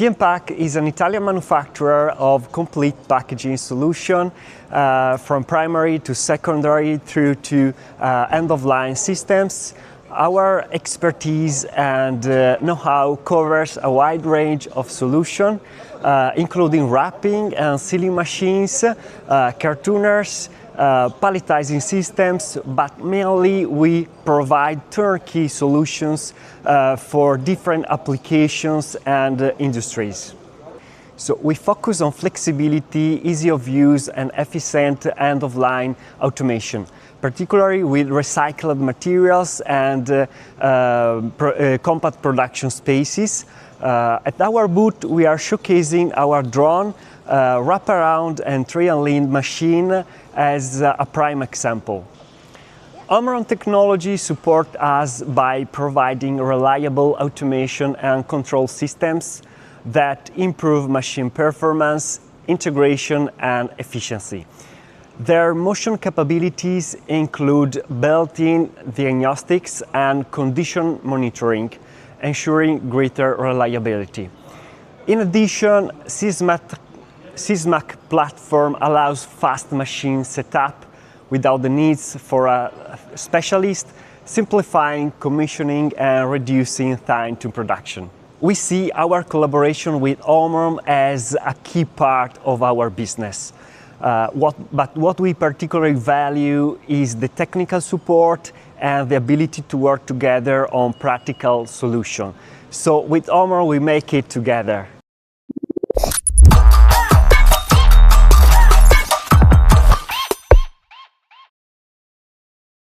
Interpack is an Italian manufacturer of complete packaging solution from primary to secondary through to end-of-line systems. Our expertise and know-how covers a wide range of solutions, including wrapping and sealing machines, cartooners, palletizing systems, but mainly we provide turnkey solutions for different applications and industries. So we focus on flexibility, ease of use and efficient end-of-line automation, particularly with recycled materials and compact production spaces. At our booth we are showcasing our DRON wraparound and tray and lean machine as a prime example. OMRON technology supports us by providing reliable automation and control systems that improve machine performance, integration and efficiency. Their motion capabilities include built-in diagnostics and condition monitoring, ensuring greater reliability. In addition, SysMac platform allows fast machine setup without the needs for a specialist, simplifying commissioning and reducing time to production. We see our collaboration with OMRON as a key part of our business. But what we particularly value is the technical support and the ability to work together on practical solutions. So with OMRON we make it together.